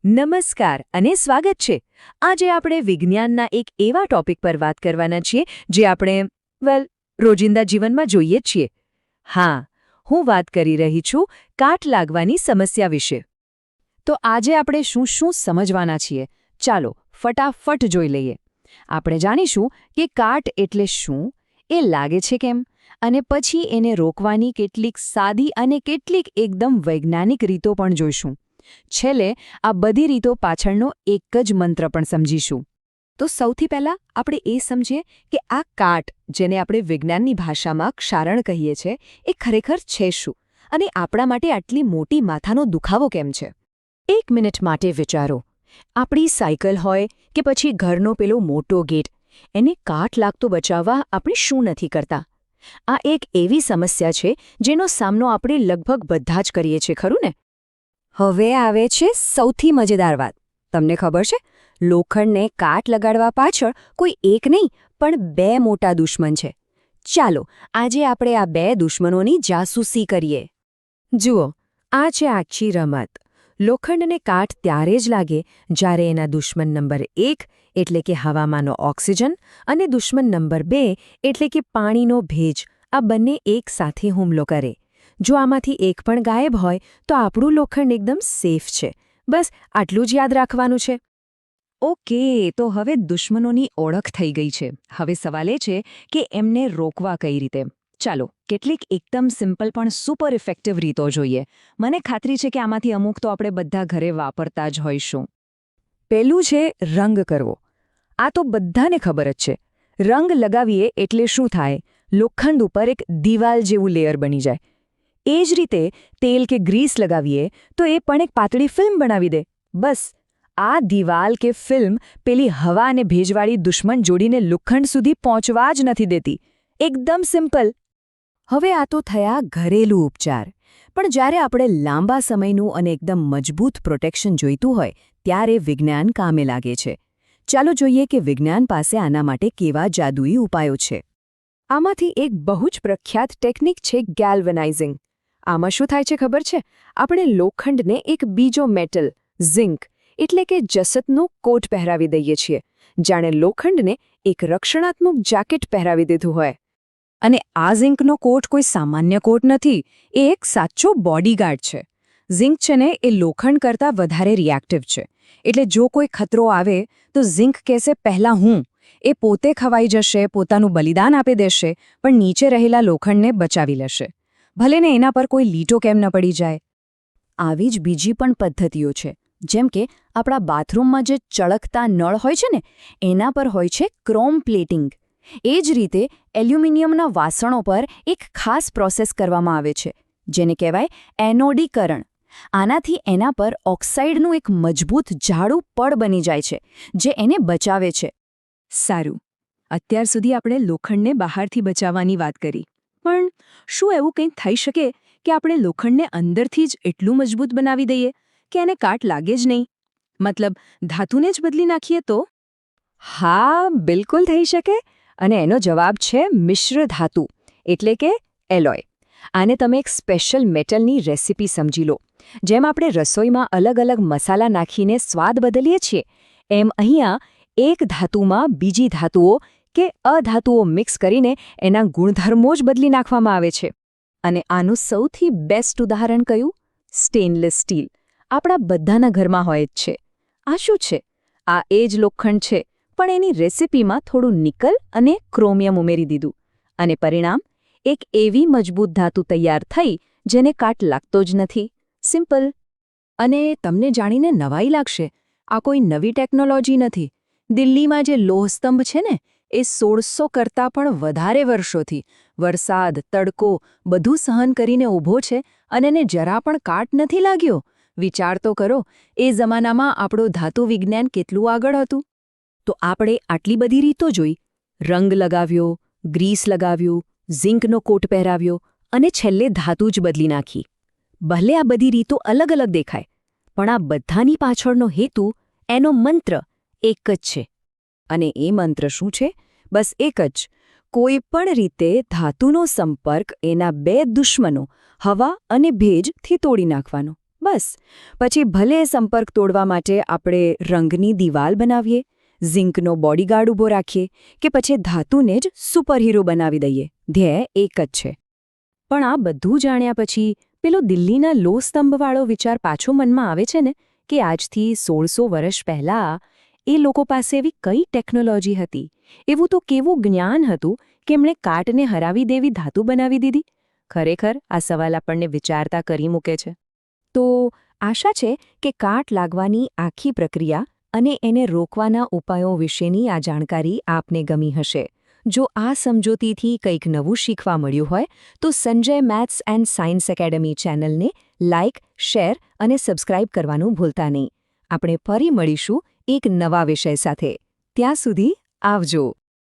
નમસ્કાર અને સ્વાગત છે. આજે આપણે વિજ્ઞાનના એક એવા ટોપિક પર વાત કરવાના છીએ જે આપણે રોજિંદા જીવનમાં જોઈએ જ છીએ. હા, હું વાત કરી રહી છું કાટ લાગવાની સમસ્યા વિશે. તો આજે આપણે શું શું સમજવાના છીએ, ચાલો ફટાફટ જોઈ લઈએ. આપણે જાણીશું કે કાટ એટલે શું, એ લાગે છે કેમ, અને પછી એને રોકવાની કેટલીક સાદી અને કેટલીક એકદમ વૈજ્ઞાનિક રીતો પણ જોઈશું. છેલ્લે આ બધી રીતો પાછળનો એક જ મંત્ર પણ સમજીશું. તો સૌથી પહેલાં આપણે એ સમજીએ કે આ કાટ, જેને આપણે વિજ્ઞાનની ભાષામાં ક્ષારણ કહીએ છીએ, એ ખરેખર છે શું અને આપણા માટે આટલી મોટી માથાનો દુખાવો કેમ છે. 1 મિનિટ માટે વિચારો. આપણી સાયકલ હોય કે પછી ઘરનો પેલો મોટો ગેટ, એને કાટ લાગતો બચાવવા આપણે શું નથી કરતા. આ એક એવી સમસ્યા છે જેનો સામનો આપણે લગભગ બધા જ કરીએ છીએ, ખરું ને? હવે આવે છે સૌથી મજેદાર વાત. તમને ખબર છે, લોખંડને કાટ લગાડવા પાછળ કોઈ એક નહીં પણ 2 મોટા દુશ્મન છે. ચાલો આજે આપણે આ 2 દુશ્મનોની જાસૂસી કરીએ. જુઓ, આ છે આખી રમત. લોખંડને કાટ ત્યારે જ લાગે જ્યારે એના દુશ્મન નંબર 1 એટલે કે હવામાંનો ઓક્સિજન અને દુશ્મન નંબર 2 એટલે કે પાણીનો ભેજ, આ બંને એક સાથે હુમલો કરે. જો આમાંથી એક પણ ગાયબ હોય તો આપણું લોખંડ એકદમ સેફ છે. બસ આટલું જ યાદ રાખવાનું છે. ઓકે, તો હવે દુશ્મનોની ઓળખ થઈ ગઈ છે. હવે સવાલ એ છે કે એમને રોકવા કઈ રીતે. ચાલો કેટલીક એકદમ સિમ્પલ પણ સુપર ઇફેક્ટિવ રીતો જોઈએ. મને ખાતરી છે કે આમાંથી અમુક તો આપણે બધા ઘરે વાપરતા જ હોઈશું. પહેલું છે રંગ કરવો. આ તો બધાને ખબર જ છે. રંગ લગાવીએ એટલે શું થાય? લોખંડ ઉપર એક દિવાલ જેવું લેયર બની જાય. એ જ રીતે તેલ કે ગ્રીસ લગાવીએ તો એ પણ એક પાતળી ફિલ્મ બનાવી દે. બસ આ દિવાલ કે ફિલ્મ પેલી હવા અને ભેજવાળી દુશ્મન જોડીને લોખંડ સુધી પહોંચવા જ નથી દેતી. એકદમ સિમ્પલ. હવે આ તો થયા ઘરેલું ઉપચાર. પણ જ્યારે આપણે લાંબા સમયનું અને એકદમ મજબૂત પ્રોટેક્શન જોઈતું હોય ત્યારે વિજ્ઞાન કામે લાગે છે. ચાલો જોઈએ કે વિજ્ઞાન પાસે આના માટે કેવા જાદુઈ ઉપાયો છે. આમાંથી એક બહુ જ પ્રખ્યાત ટેકનિક છે ગેલ્વેનાઇઝિંગ. આમાં શું થાય છે ખબર છે? આપણે લોખંડને એક બીજો મેટલ, ઝિંક એટલે કે જસતનો કોટ પહેરાવી દઈએ છીએ, જાણે લોખંડને એક રક્ષણાત્મક જેકેટ પહેરાવી દીધું હોય. અને આ ઝિંકનો કોટ કોઈ સામાન્ય કોટ નથી, એ એક સાચો બોડીગાર્ડ છે. ઝિંક છે ને એ લોખંડ કરતાં વધારે રિએક્ટિવ છે. એટલે જો કોઈ ખતરો આવે તો ઝિંક કહેશે પહેલાં હું. એ પોતે ખવાઈ જશે, પોતાનું બલિદાન આપી દેશે, પણ નીચે રહેલા લોખંડને બચાવી લેશે. ભલે ને એના પર કોઈ લીટો કેમ ન પડી જાય. આવી જ બીજી પણ પદ્ધતિઓ છે. જેમ કે આપણા બાથરૂમમાં જે ચળકતા નળ હોય છે ને, એના પર હોય છે ક્રોમ પ્લેટિંગ. એ જ રીતે એલ્યુમિનિયમના વાસણો પર એક ખાસ પ્રોસેસ કરવામાં આવે છે, જેને કહેવાય એનોડીકરણ. આનાથી એના પર ઓક્સાઇડનું એક મજબૂત જાડું પડ બની જાય છે, જે એને બચાવે છે. સારું, અત્યાર સુધી આપણે લોખંડને બહારથી બચાવવાની વાત કરી. પણ શું એવું કંઈ થઈ શકે કે આપણે લોખંડને અંદરથી જ એટલું મજબૂત બનાવી દઈએ કે એને કાટ લાગે જ નહીં? મતલબ ધાતુને જ બદલી નાખીએ તો? હા, બિલકુલ થઈ શકે. અને એનો જવાબ છે મિશ્ર ધાતુ, એટલે કે એલોય. આને તમે એક સ્પેશિયલ મેટલની રેસિપી સમજી લો. જેમ આપણે રસોઈમાં અલગ અલગ મસાલા નાખીને સ્વાદ બદલીએ છીએ, એમ અહીંયા એક ધાતુમાં બીજી ધાતુઓ કે અધાતુઓ મિક્સ કરીને એના ગુણધર્મો જ બદલી નાખવામાં આવે છે. અને આનું સૌથી બેસ્ટ ઉદાહરણ કયું? Stainless steel. આપણા બધાના ઘરમાં હોય જ છે. આ શું છે? આ એ જ લોખંડ છે, પણ એની રેસિપીમાં થોડું નિકલ અને ક્રોમિયમ ઉમેરી દીધું. અને પરિણામ? એક એવી મજબૂત ધાતુ તૈયાર થઈ જેને કાટ લાગતો જ નથી. સિમ્પલ. અને તમને જાણીને નવાઈ લાગશે, આ કોઈ નવી ટેકનોલોજી નથી. દિલ્હીમાં જે લોહસ્તંભ છે ને, એ 1600 કરતાં પણ વધારે વર્ષોથી વરસાદ, તડકો બધું સહન કરીને ઊભો છે અને એને જરા પણ કાટ નથી લાગ્યો. વિચાર તો કરો, એ જમાનામાં આપણું ધાતુ વિજ્ઞાન કેટલું આગળ હતું. તો આપણે આટલી બધી રીતો જોઈ. રંગ લગાવ્યો, ગ્રીસ લગાવ્યું, ઝિંકનો કોટ પહેરાવ્યો અને છેલ્લે ધાતુ જ બદલી નાખી. ભલે આ બધી રીતો અલગ અલગ દેખાય, પણ આ બધાની પાછળનો હેતુ, એનો મંત્ર એક જ છે. અને એ મંત્ર શું છે? બસ એક જ. કોઈ પણ રીતે ધાતુનો સંપર્ક એના 2 દુશ્મનો, હવા અને ભેજથી તોડી નાખવાનો. બસ પછી ભલે સંપર્ક તોડવા માટે આપણે રંગની દિવાલ બનાવીએ, ઝિંકનો બોડીગાર્ડ ઊભો રાખીએ કે પછી ધાતુને જ સુપરહીરો બનાવી દઈએ, ધ્યેય એક જ છે. પણ આ બધું જાણ્યા પછી પેલો દિલ્હીના લો સ્તંભવાળો વિચાર પાછો મનમાં આવે છે ને કે આજથી 1600 વર્ષ પહેલાં એ લોકો પાસે એવી કઈ ટેકનોલોજી હતી, એવું તો કેવું જ્ઞાન હતું કે એમણે કાટને હરાવી દેવી ધાતુ બનાવી દીધી. ખરેખર આ સવાલ આપણને વિચારતા કરી મૂકે છે. તો આશા છે કે કાટ લાગવાની આખી પ્રક્રિયા અને એને રોકવાના ઉપાયો વિશેની આ જાણકારી આપને ગમી હશે. જો આ સમજૂતીથી કંઈક નવું શીખવા મળ્યું હોય તો Sanjay maths and science academy ચેનલને લાઇક, શેર અને સબસ્ક્રાઇબ કરવાનું ભૂલતા નહીં. આપણે ફરી મળીશું એક નવા વિષય સાથે. ત્યાં સુધી આવજો.